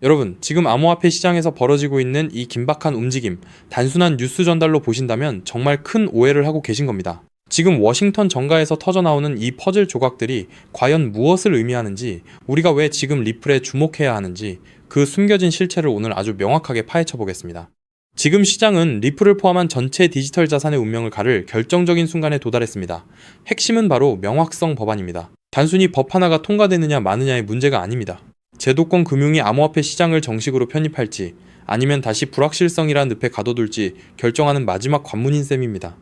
여러분, 지금 암호화폐 시장에서 벌어지고 있는 이 긴박한 움직임, 단순한 뉴스 전달로 보신다면 정말 큰 오해를 하고 계신 겁니다. 지금 워싱턴 정가에서 터져나오는 이 퍼즐 조각들이 과연 무엇을 의미하는지, 우리가 왜 지금 리플에 주목해야 하는지, 그 숨겨진 실체를 오늘 아주 명확하게 파헤쳐 보겠습니다. 지금 시장은 리플을 포함한 전체 디지털 자산의 운명을 가를 결정적인 순간에 도달했습니다. 핵심은 바로 명확성 법안입니다. 단순히 법 하나가 통과되느냐 마느냐의 문제가 아닙니다. 제도권 금융이 암호화폐 시장을 정식으로 편입할지 아니면 다시 불확실성이라는 늪에 가둬둘지 결정하는 마지막 관문인 셈입니다.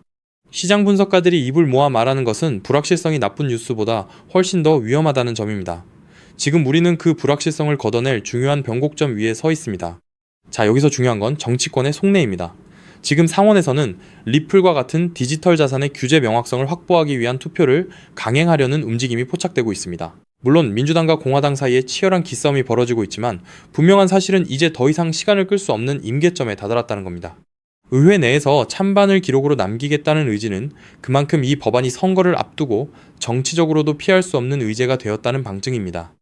시장 분석가들이 입을 모아 말하는 것은 불확실성이 나쁜 뉴스보다 훨씬 더 위험하다는 점입니다. 지금 우리는 그 불확실성을 걷어낼 중요한 변곡점 위에 서 있습니다. 자, 여기서 중요한 건 정치권의 속내입니다. 지금 상원에서는 리플과 같은 디지털 자산의 규제 명확성을 확보하기 위한 투표를 강행하려는 움직임이 포착되고 있습니다. 물론 민주당과 공화당 사이에 치열한 기싸움이 벌어지고 있지만 분명한 사실은 이제 더 이상 시간을 끌 수 없는 임계점에 다다랐다는 겁니다. 의회 내에서 찬반을 기록으로 남기겠다는 의지는 그만큼 이 법안이 선거를 앞두고 정치적으로도 피할 수 없는 의제가 되었다는 방증입니다.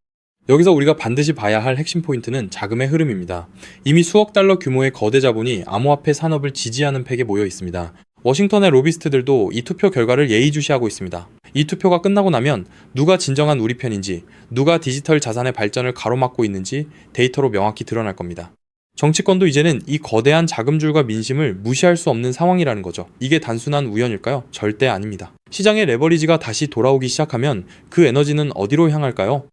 여기서 우리가 반드시 봐야 할 핵심 포인트는 자금의 흐름입니다. 이미 수억 달러 규모의 거대 자본이 암호화폐 산업을 지지하는 팩에 모여 있습니다. 워싱턴의 로비스트들도 이 투표 결과를 예의주시하고 있습니다. 이 투표가 끝나고 나면 누가 진정한 우리 편인지, 누가 디지털 자산의 발전을 가로막고 있는지 데이터로 명확히 드러날 겁니다. 정치권도 이제는 이 거대한 자금줄과 민심을 무시할 수 없는 상황이라는 거죠. 이게 단순한 우연일까요? 절대 아닙니다. 시장의 레버리지가 다시 돌아오기 시작하면 그 에너지는 어디로 향할까요?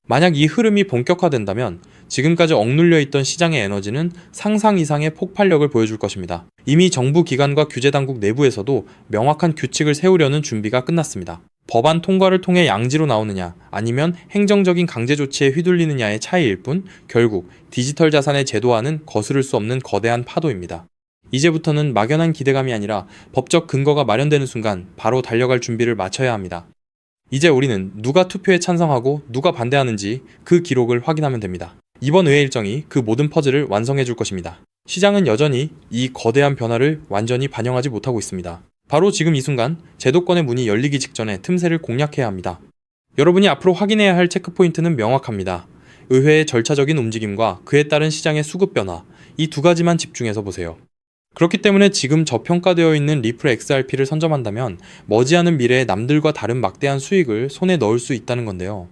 만약 이 흐름이 본격화된다면 지금까지 억눌려 있던 시장의 에너지는 상상 이상의 폭발력을 보여줄 것입니다. 이미 정부 기관과 규제당국 내부에서도 명확한 규칙을 세우려는 준비가 끝났습니다. 법안 통과를 통해 양지로 나오느냐 아니면 행정적인 강제 조치에 휘둘리느냐의 차이일 뿐 결국 디지털 자산의 제도화는 거스를 수 없는 거대한 파도입니다. 이제부터는 막연한 기대감이 아니라 법적 근거가 마련되는 순간 바로 달려갈 준비를 마쳐야 합니다. 이제 우리는 누가 투표에 찬성하고 누가 반대하는지 그 기록을 확인하면 됩니다. 이번 의회 일정이 그 모든 퍼즐을 완성해 줄 것입니다. 시장은 여전히 이 거대한 변화를 완전히 반영하지 못하고 있습니다. 바로 지금 이 순간 제도권의 문이 열리기 직전에 틈새를 공략해야 합니다. 여러분이 앞으로 확인해야 할 체크포인트는 명확합니다. 의회의 절차적인 움직임과 그에 따른 시장의 수급 변화, 이 두 가지만 집중해서 보세요. 그렇기 때문에 지금 저평가되어 있는 리플 XRP를 선점한다면 머지않은 미래에 남들과 다른 막대한 수익을 손에 넣을 수 있다는 건데요.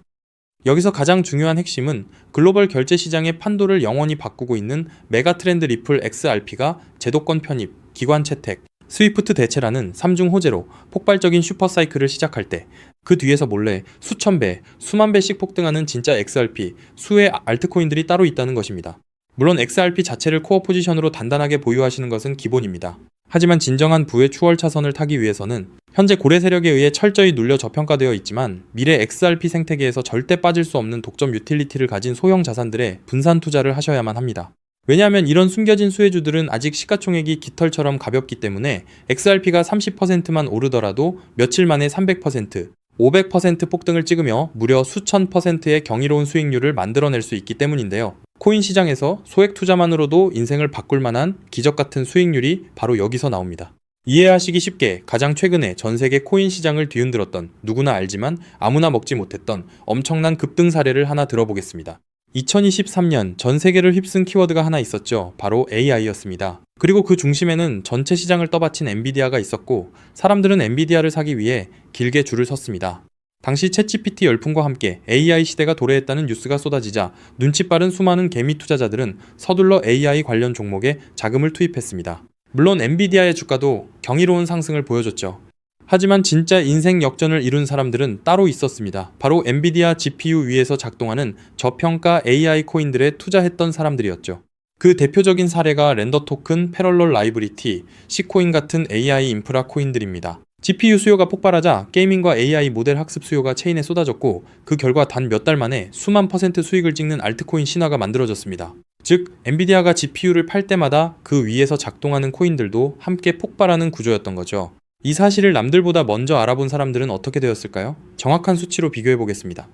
여기서 가장 중요한 핵심은 글로벌 결제 시장의 판도를 영원히 바꾸고 있는 메가트렌드 리플 XRP가 제도권 편입, 기관 채택, 스위프트 대체라는 3중 호재로 폭발적인 슈퍼사이클을 시작할 때 그 뒤에서 몰래 수천 배, 수만 배씩 폭등하는 진짜 XRP, 수의 알트코인들이 따로 있다는 것입니다. 물론 XRP 자체를 코어 포지션으로 단단하게 보유하시는 것은 기본입니다. 하지만 진정한 부의 추월 차선을 타기 위해서는 현재 고래 세력에 의해 철저히 눌려 저평가되어 있지만 미래 XRP 생태계에서 절대 빠질 수 없는 독점 유틸리티를 가진 소형 자산들에 분산 투자를 하셔야만 합니다. 왜냐하면 이런 숨겨진 수혜주들은 아직 시가총액이 깃털처럼 가볍기 때문에 XRP가 30%만 오르더라도 며칠 만에 300%, 500% 폭등을 찍으며 무려 수천 %의 경이로운 수익률을 만들어낼 수 있기 때문인데요. 코인 시장에서 소액 투자만으로도 인생을 바꿀 만한 기적 같은 수익률이 바로 여기서 나옵니다. 이해하시기 쉽게 가장 최근에 전 세계 코인 시장을 뒤흔들었던 누구나 알지만 아무나 먹지 못했던 엄청난 급등 사례를 하나 들어보겠습니다. 2023년 전 세계를 휩쓴 키워드가 하나 있었죠. 바로 AI였습니다. 그리고 그 중심에는 전체 시장을 떠받친 엔비디아가 있었고 사람들은 엔비디아를 사기 위해 길게 줄을 섰습니다. 당시 챗GPT 열풍과 함께 AI 시대가 도래했다는 뉴스가 쏟아지자 눈치 빠른 수많은 개미 투자자들은 서둘러 AI 관련 종목에 자금을 투입했습니다. 물론 엔비디아의 주가도 경이로운 상승을 보여줬죠. 하지만 진짜 인생 역전을 이룬 사람들은 따로 있었습니다. 바로 엔비디아 GPU 위에서 작동하는 저평가 AI 코인들에 투자했던 사람들이었죠. 그 대표적인 사례가 렌더 토큰, 패럴럴 라이브리티, C코인 같은 AI 인프라 코인들입니다. GPU 수요가 폭발하자 게이밍과 AI 모델 학습 수요가 체인에 쏟아졌고 그 결과 단 몇 달 만에 수만 % 수익을 찍는 알트코인 신화가 만들어졌습니다. 즉, 엔비디아가 GPU를 팔 때마다 그 위에서 작동하는 코인들도 함께 폭발하는 구조였던 거죠. 이 사실을 남들보다 먼저 알아본 사람들은 어떻게 되었을까요? 정확한 수치로 비교해 보겠습니다.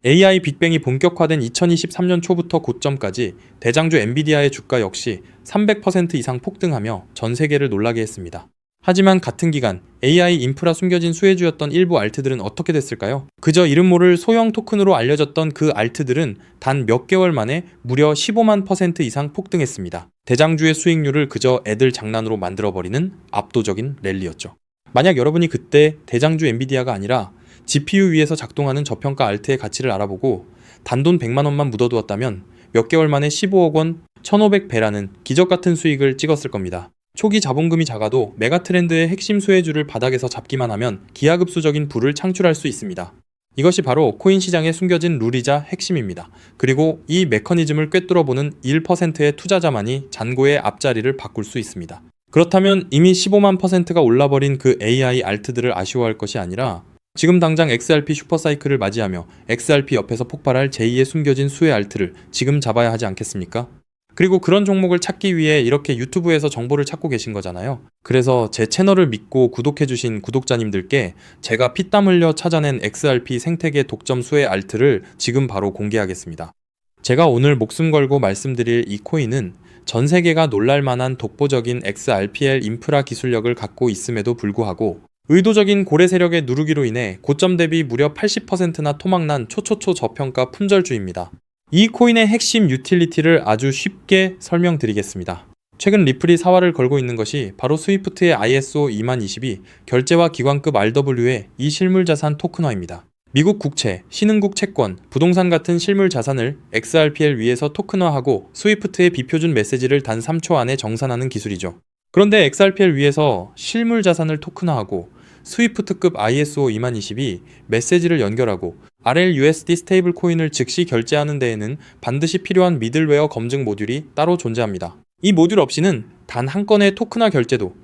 AI 빅뱅이 본격화된 2023년 초부터 고점까지 대장주 엔비디아의 주가 역시 300% 이상 폭등하며 전 세계를 놀라게 했습니다. 하지만 같은 기간 AI 인프라 숨겨진 수혜주였던 일부 알트들은 어떻게 됐을까요? 그저 이름 모를 소형 토큰으로 알려졌던 그 알트들은 단 몇 개월 만에 무려 15만 % 이상 폭등했습니다. 대장주의 수익률을 그저 애들 장난으로 만들어버리는 압도적인 랠리였죠. 만약 여러분이 그때 대장주 엔비디아가 아니라 GPU 위에서 작동하는 저평가 알트의 가치를 알아보고 단돈 100만 원만 묻어두었다면 몇 개월 만에 15억 원, 1500배라는 기적같은 수익을 찍었을 겁니다. 초기 자본금이 작아도 메가트렌드의 핵심 수혜주를 바닥에서 잡기만 하면 기하급수적인 부를 창출할 수 있습니다. 이것이 바로 코인 시장에 숨겨진 룰이자 핵심입니다. 그리고 이 메커니즘을 꿰뚫어보는 1%의 투자자만이 잔고의 앞자리를 바꿀 수 있습니다. 그렇다면 이미 15만 %가 올라버린 그 AI 알트들을 아쉬워할 것이 아니라 지금 당장 XRP 슈퍼사이클을 맞이하며 XRP 옆에서 폭발할 제2의 숨겨진 수혜 알트를 지금 잡아야 하지 않겠습니까? 그리고 그런 종목을 찾기 위해 이렇게 유튜브에서 정보를 찾고 계신 거잖아요. 그래서 제 채널을 믿고 구독해주신 구독자님들께 제가 피땀 흘려 찾아낸 XRP 생태계 독점 수혜 알트를 지금 바로 공개하겠습니다. 제가 오늘 목숨 걸고 말씀드릴 이 코인은 전 세계가 놀랄만한 독보적인 XRPL 인프라 기술력을 갖고 있음에도 불구하고 의도적인 고래 세력의 누르기로 인해 고점 대비 무려 80%나 토막난 초초초 저평가 품절주입니다. 이 코인의 핵심 유틸리티를 아주 쉽게 설명드리겠습니다. 최근 리플이 사활을 걸고 있는 것이 바로 스위프트의 ISO 2022 결제와 기관급 RW의 이 실물자산 토큰화입니다. 미국 국채, 신흥국 채권, 부동산 같은 실물자산을 XRPL 위에서 토큰화하고 스위프트의 비표준 메시지를 단 3초 안에 정산하는 기술이죠. 그런데 XRPL 위에서 실물자산을 토큰화하고 스위프트급 ISO 2022 메시지를 연결하고 RLUSD 스테이블 코인을 즉시 결제하는 데에는 반드시 필요한 미들웨어 검증 모듈이 따로 존재합니다. 이 모듈 없이는 단 한 건의 토큰화 결제도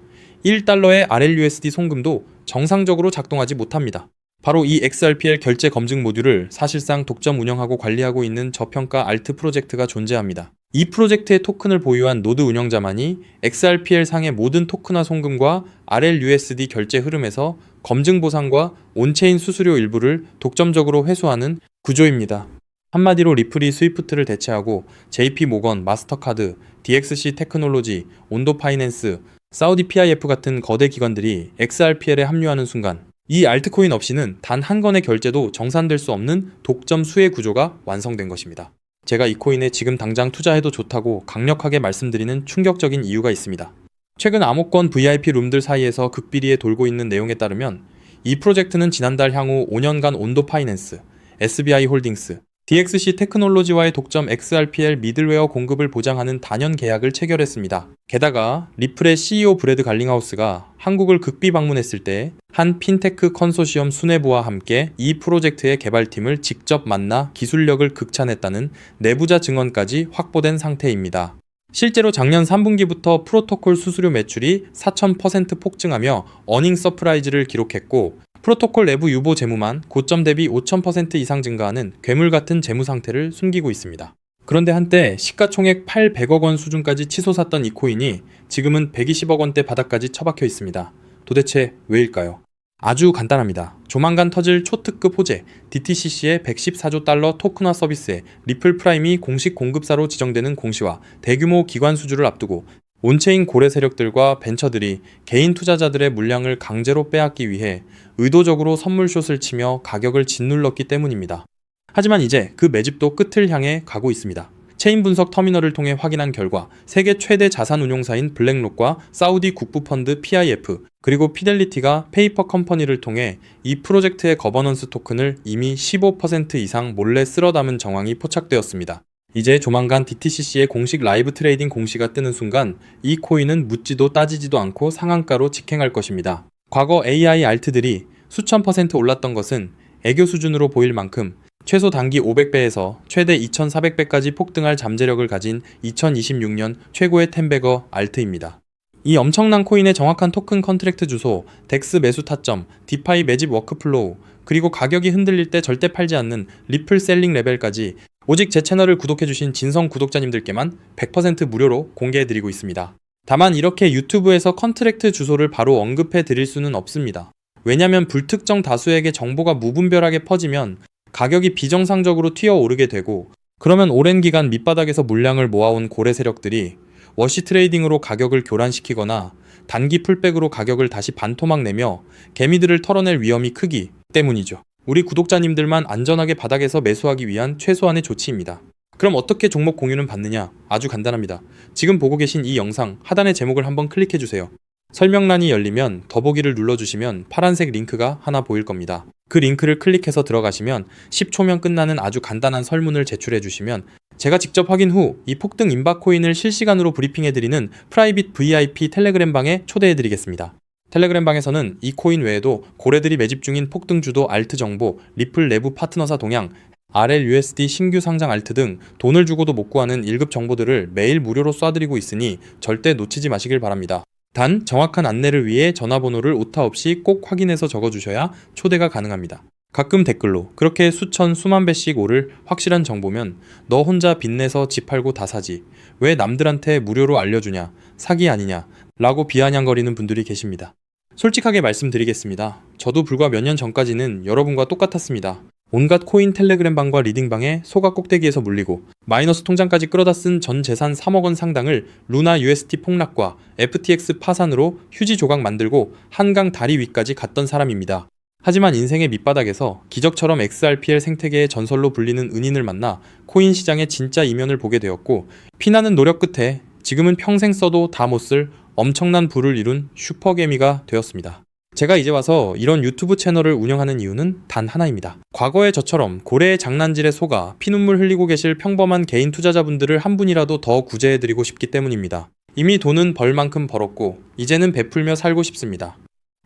1달러의 RLUSD 송금도 정상적으로 작동하지 못합니다. 바로 이 XRPL 결제 검증 모듈을 사실상 독점 운영하고 관리하고 있는 저평가 알트 프로젝트가 존재합니다. 이 프로젝트의 토큰을 보유한 노드 운영자만이 XRPL 상의 모든 토큰화 송금과 RLUSD 결제 흐름에서 검증 보상과 온체인 수수료 일부를 독점적으로 회수하는 구조입니다. 한마디로 리플이 스위프트를 대체하고 JP 모건, 마스터카드, DXC 테크놀로지, 온도 파이낸스, 사우디 PIF 같은 거대 기관들이 XRPL에 합류하는 순간 이 알트코인 없이는 단 한 건의 결제도 정산될 수 없는 독점 수혜 구조가 완성된 것입니다. 제가 이 코인에 지금 당장 투자해도 좋다고 강력하게 말씀드리는 충격적인 이유가 있습니다. 최근 암호권 VIP 룸들 사이에서 극비리에 돌고 있는 내용에 따르면 이 프로젝트는 지난달 향후 5년간 온도 파이낸스, SBI 홀딩스, DXC 테크놀로지와의 독점 XRPL 미들웨어 공급을 보장하는 단연 계약을 체결했습니다. 게다가 리플의 CEO 브래드 갈링하우스가 한국을 극비 방문했을 때 한 핀테크 컨소시엄 수뇌부와 함께 이 프로젝트의 개발팀을 직접 만나 기술력을 극찬했다는 내부자 증언까지 확보된 상태입니다. 실제로 작년 3분기부터 프로토콜 수수료 매출이 4000% 폭증하며 어닝 서프라이즈를 기록했고 프로토콜 내부 유보 재무만 고점 대비 5000% 이상 증가하는 괴물 같은 재무 상태를 숨기고 있습니다. 그런데 한때 시가총액 800억 원 수준까지 치솟았던 이 코인이 지금은 120억 원대 바닥까지 처박혀 있습니다. 도대체 왜일까요? 아주 간단합니다. 조만간 터질 초특급 호재 DTCC의 114조 달러 토큰화 서비스에 리플 프라임이 공식 공급사로 지정되는 공시와 대규모 기관 수주를 앞두고 온체인 고래 세력들과 벤처들이 개인 투자자들의 물량을 강제로 빼앗기 위해 의도적으로 선물숏을 치며 가격을 짓눌렀기 때문입니다. 하지만 이제 그 매집도 끝을 향해 가고 있습니다. 체인 분석 터미널을 통해 확인한 결과 세계 최대 자산 운용사인 블랙록과 사우디 국부펀드 PIF 그리고 피델리티가 페이퍼 컴퍼니를 통해 이 프로젝트의 거버넌스 토큰을 이미 15% 이상 몰래 쓸어 담은 정황이 포착되었습니다. 이제 조만간 DTCC의 공식 라이브 트레이딩 공시가 뜨는 순간 이 코인은 묻지도 따지지도 않고 상한가로 직행할 것입니다. 과거 AI 알트들이 수천 % 올랐던 것은 애교 수준으로 보일 만큼 최소 단기 500배에서 최대 2400배까지 폭등할 잠재력을 가진 2026년 최고의 텐베거 알트입니다. 이 엄청난 코인의 정확한 토큰 컨트랙트 주소, 덱스 매수 타점, 디파이 매집 워크플로우, 그리고 가격이 흔들릴 때 절대 팔지 않는 리플 셀링 레벨까지 오직 제 채널을 구독해주신 진성 구독자님들께만 100% 무료로 공개해드리고 있습니다. 다만 이렇게 유튜브에서 컨트랙트 주소를 바로 언급해드릴 수는 없습니다. 왜냐면 불특정 다수에게 정보가 무분별하게 퍼지면 가격이 비정상적으로 튀어오르게 되고 그러면 오랜 기간 밑바닥에서 물량을 모아온 고래 세력들이 워시 트레이딩으로 가격을 교란시키거나 단기 풀백으로 가격을 다시 반토막 내며 개미들을 털어낼 위험이 크기 때문이죠. 우리 구독자님들만 안전하게 바닥에서 매수하기 위한 최소한의 조치입니다. 그럼 어떻게 종목 공유는 받느냐? 아주 간단합니다. 지금 보고 계신 이 영상 하단의 제목을 한번 클릭해주세요. 설명란이 열리면 더보기를 눌러주시면 파란색 링크가 하나 보일 겁니다. 그 링크를 클릭해서 들어가시면 10초면 끝나는 아주 간단한 설문을 제출해주시면 제가 직접 확인 후 이 폭등 임박 코인을 실시간으로 브리핑해드리는 프라이빗 VIP 텔레그램 방에 초대해드리겠습니다. 텔레그램 방에서는 이 코인 외에도 고래들이 매집 중인 폭등 주도 알트 정보, 리플 내부 파트너사 동향, RLUSD 신규 상장 알트 등 돈을 주고도 못 구하는 1급 정보들을 매일 무료로 쏴드리고 있으니 절대 놓치지 마시길 바랍니다. 단 정확한 안내를 위해 전화번호를 오타 없이 꼭 확인해서 적어주셔야 초대가 가능합니다. 가끔 댓글로 그렇게 수천 수만 배씩 오를 확실한 정보면 너 혼자 빚내서 집 팔고 다 사지 왜 남들한테 무료로 알려주냐 사기 아니냐 라고 비아냥거리는 분들이 계십니다. 솔직하게 말씀드리겠습니다. 저도 불과 몇 년 전까지는 여러분과 똑같았습니다. 온갖 코인 텔레그램 방과 리딩방에 소가 꼭대기에서 물리고 마이너스 통장까지 끌어다 쓴 전 재산 3억 원 상당을 루나 UST 폭락과 FTX 파산으로 휴지 조각 만들고 한강 다리 위까지 갔던 사람입니다. 하지만 인생의 밑바닥에서 기적처럼 XRPL 생태계의 전설로 불리는 은인을 만나 코인 시장의 진짜 이면을 보게 되었고 피나는 노력 끝에 지금은 평생 써도 다 못 쓸 엄청난 부를 이룬 슈퍼개미가 되었습니다. 제가 이제 와서 이런 유튜브 채널을 운영하는 이유는 단 하나입니다. 과거에 저처럼 고래의 장난질에 속아 피눈물 흘리고 계실 평범한 개인 투자자분들을 한 분이라도 더 구제해드리고 싶기 때문입니다. 이미 돈은 벌 만큼 벌었고 이제는 베풀며 살고 싶습니다.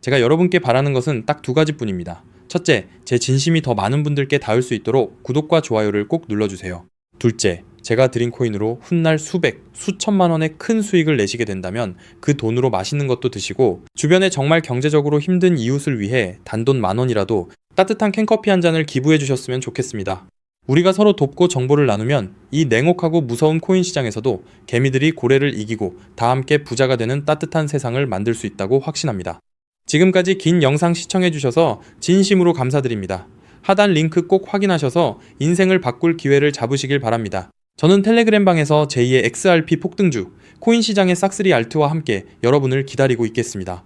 제가 여러분께 바라는 것은 딱 두 가지뿐입니다. 첫째, 제 진심이 더 많은 분들께 닿을 수 있도록 구독과 좋아요를 꼭 눌러주세요. 둘째, 제가 드린 코인으로 훗날 수백, 수천만 원의 큰 수익을 내시게 된다면 그 돈으로 맛있는 것도 드시고 주변에 정말 경제적으로 힘든 이웃을 위해 단돈 10,000원이라도 따뜻한 캔커피 한 잔을 기부해 주셨으면 좋겠습니다. 우리가 서로 돕고 정보를 나누면 이 냉혹하고 무서운 코인 시장에서도 개미들이 고래를 이기고 다 함께 부자가 되는 따뜻한 세상을 만들 수 있다고 확신합니다. 지금까지 긴 영상 시청해주셔서 진심으로 감사드립니다. 하단 링크 꼭 확인하셔서 인생을 바꿀 기회를 잡으시길 바랍니다. 저는 텔레그램 방에서 제2의 XRP 폭등주, 코인 시장의 싹쓸이 알트와 함께 여러분을 기다리고 있겠습니다.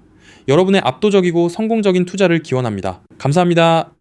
여러분의 압도적이고 성공적인 투자를 기원합니다. 감사합니다.